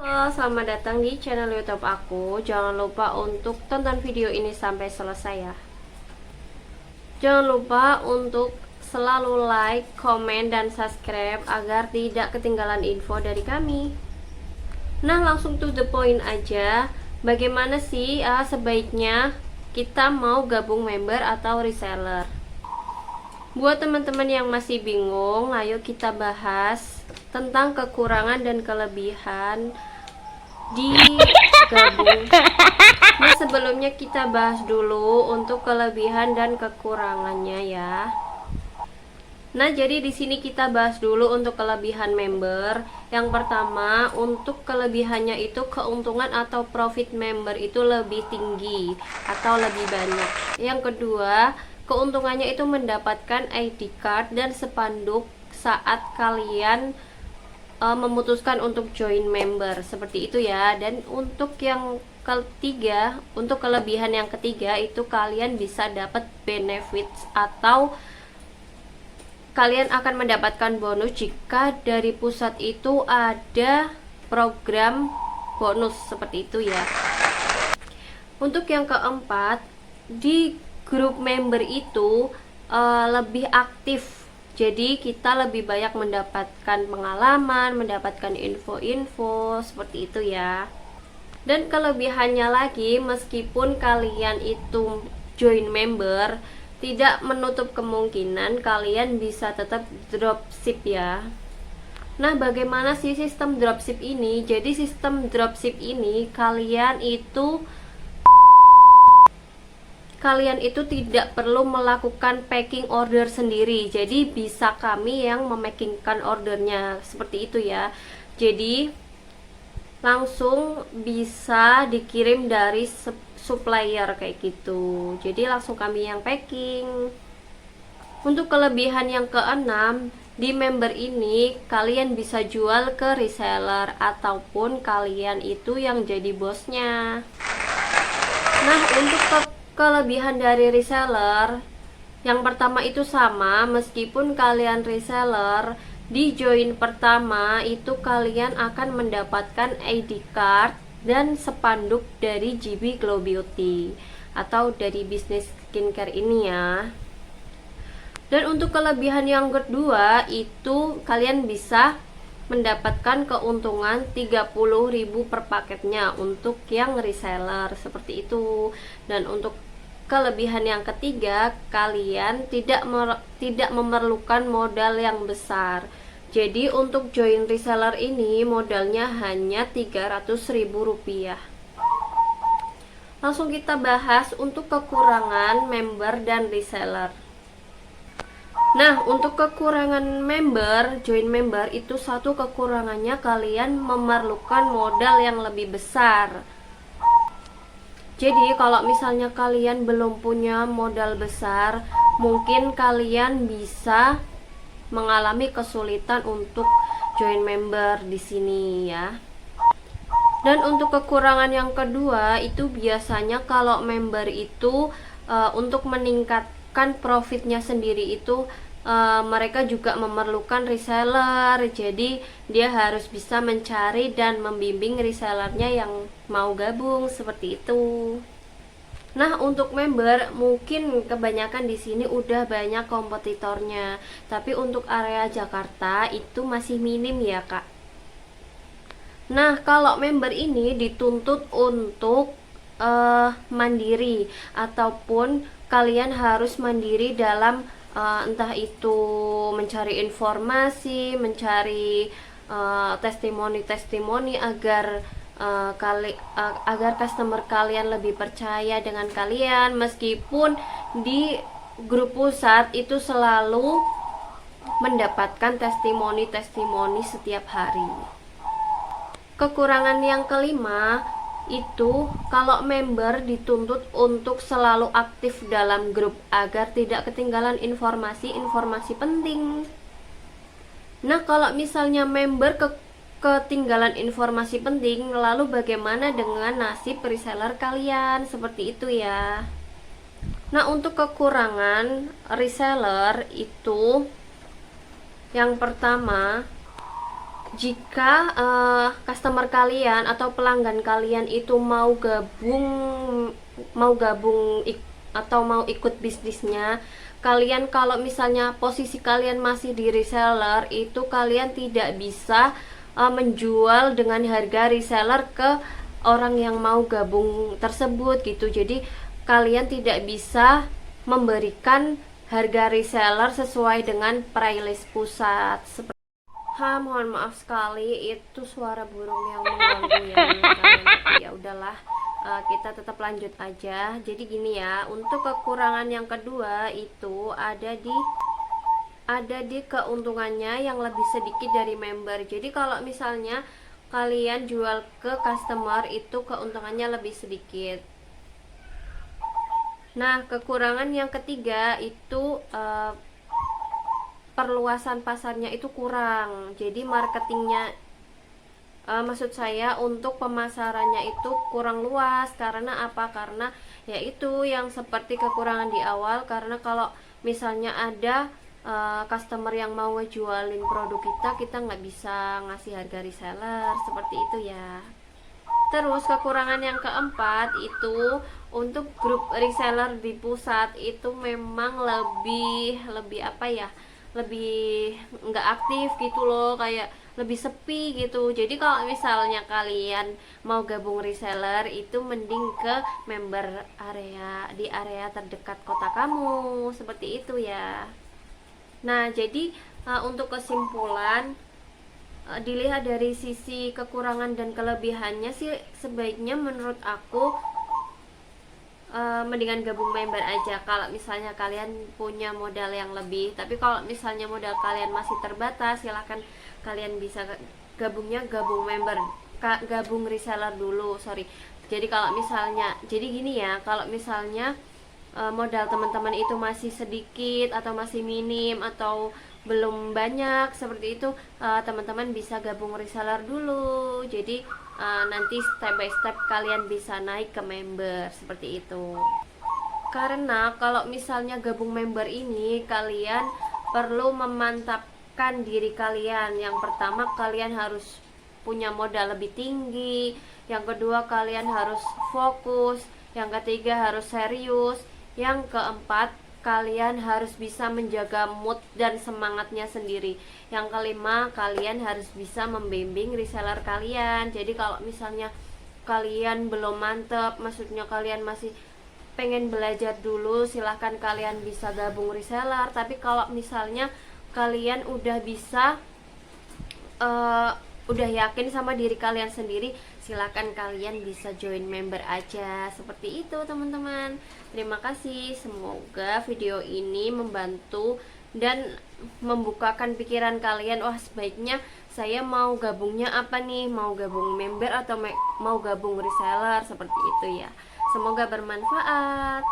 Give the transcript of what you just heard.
Halo, selamat datang di channel YouTube aku. Jangan lupa untuk tonton video ini sampai selesai ya. Jangan lupa untuk selalu like, komen, dan subscribe agar tidak ketinggalan info dari kami. Nah, langsung to the point aja. Bagaimana sih sebaiknya kita mau gabung member atau reseller? Buat teman-teman yang masih bingung, ayo kita bahas tentang kekurangan dan kelebihan di gabung. Nah, sebelumnya kita bahas dulu untuk kelebihan dan kekurangannya ya. Nah, jadi di sini kita bahas dulu untuk kelebihan member. Yang pertama, untuk kelebihannya itu keuntungan atau profit member itu lebih tinggi atau lebih banyak. Yang kedua, keuntungannya itu mendapatkan ID card dan spanduk saat kalian memutuskan untuk join member, seperti itu ya. Dan untuk yang ketiga, untuk kelebihan yang ketiga itu kalian bisa dapat benefits atau kalian akan mendapatkan bonus jika dari pusat itu ada program bonus, seperti itu ya. Untuk yang keempat, di grup member itu lebih aktif. Jadi kita lebih banyak mendapatkan pengalaman, mendapatkan info-info, seperti itu ya. Dan kelebihannya lagi, meskipun kalian itu join member, tidak menutup kemungkinan kalian bisa tetap dropship ya. Nah, bagaimana sih sistem dropship ini? Jadi sistem dropship ini kalian itu tidak perlu melakukan packing order sendiri. Jadi bisa kami yang memackingkan ordernya, seperti itu ya. Jadi langsung bisa dikirim dari supplier kayak gitu. Jadi langsung kami yang packing. Untuk kelebihan yang keenam, di member ini kalian bisa jual ke reseller ataupun kalian itu yang jadi bosnya. Nah, untuk kelebihan dari reseller, yang pertama itu sama, meskipun kalian reseller, di join pertama itu kalian akan mendapatkan ID card dan spanduk dari GB Glow Beauty atau dari bisnis skincare ini ya. Dan untuk kelebihan yang kedua itu kalian bisa mendapatkan keuntungan 30.000 per paketnya untuk yang reseller, seperti itu. Dan untuk kelebihan yang ketiga, kalian tidak memerlukan modal yang besar. Jadi untuk join reseller ini modalnya hanya 300.000 rupiah. Langsung kita bahas untuk kekurangan member dan reseller. Nah, untuk kekurangan member, join member itu satu kekurangannya kalian memerlukan modal yang lebih besar. Jadi kalau misalnya kalian belum punya modal besar, mungkin kalian bisa mengalami kesulitan untuk join member di sini ya. Dan untuk kekurangan yang kedua itu biasanya kalau member itu untuk meningkatkan profitnya sendiri itu mereka juga memerlukan reseller. Jadi dia harus bisa mencari dan membimbing resellernya yang mau gabung, seperti itu. Nah, untuk member mungkin kebanyakan di sini udah banyak kompetitornya, tapi untuk area Jakarta itu masih minim ya kak. Nah, kalau member ini dituntut untuk mandiri, ataupun kalian harus mandiri dalam entah itu mencari informasi, mencari testimoni-testimoni agar agar customer kalian lebih percaya dengan kalian. Meskipun di grup pusat itu selalu mendapatkan testimoni-testimoni setiap hari. Kekurangan yang kelima itu kalau member dituntut untuk selalu aktif dalam grup agar tidak ketinggalan informasi-informasi penting. Nah, kalau misalnya member ketinggalan informasi penting, lalu bagaimana dengan nasib reseller kalian? Seperti itu ya. Nah, untuk kekurangan reseller itu yang pertama, Jika customer kalian atau pelanggan kalian itu mau gabung atau mau ikut bisnisnya, kalian kalau misalnya posisi kalian masih di reseller, itu kalian tidak bisa menjual dengan harga reseller ke orang yang mau gabung tersebut gitu. Jadi kalian tidak bisa memberikan harga reseller sesuai dengan playlist pusat. Mohon maaf sekali, itu suara burung yang mengganggu ya menurut kalian, tapi ya udahlah, kita tetap lanjut aja. Jadi gini ya, untuk kekurangan yang kedua itu ada di keuntungannya yang lebih sedikit dari member. Jadi kalau misalnya kalian jual ke customer itu keuntungannya lebih sedikit. Nah, kekurangan yang ketiga itu perluasan pasarnya itu kurang. Jadi marketingnya, maksud saya untuk pemasarannya itu kurang luas. Karena apa? Karena yaitu yang seperti kekurangan di awal. Karena kalau misalnya ada customer yang mau ngejualin produk kita nggak bisa ngasih harga reseller seperti itu ya. Terus kekurangan yang keempat itu untuk grup reseller di pusat itu memang lebih apa ya, lebih nggak aktif gitu loh, kayak lebih sepi gitu. Jadi kalau misalnya kalian mau gabung reseller itu mending ke member area di area terdekat kota kamu seperti itu ya. Nah jadi untuk kesimpulan, dilihat dari sisi kekurangan dan kelebihannya sih sebaiknya menurut aku mendingan gabung member aja kalau misalnya kalian punya modal yang lebih. Tapi kalau misalnya modal kalian masih terbatas, silahkan kalian bisa gabung member, gabung reseller dulu, sorry. Jadi kalau misalnya, jadi gini ya, kalau misalnya modal teman-teman itu masih sedikit atau masih minim atau belum banyak seperti itu, teman-teman bisa gabung reseller dulu. Jadi nanti step by step kalian bisa naik ke member seperti itu. Karena kalau misalnya gabung member ini, kalian perlu memantapkan diri kalian. Yang pertama, kalian harus punya modal lebih tinggi. Yang kedua, kalian harus fokus. Yang ketiga, harus serius. Yang keempat, kalian harus bisa menjaga mood dan semangatnya sendiri. Yang kelima, kalian harus bisa membimbing reseller kalian. Jadi kalau misalnya kalian belum mantep, maksudnya kalian masih pengen belajar dulu, silahkan kalian bisa gabung reseller. Tapi kalau misalnya kalian udah bisa, udah yakin sama diri kalian sendiri, silahkan kalian bisa join member aja. Seperti itu teman-teman. Terima kasih, semoga video ini membantu dan membukakan pikiran kalian. Wah, sebaiknya saya mau gabungnya apa nih, mau gabung member atau mau gabung reseller, seperti itu ya. Semoga bermanfaat.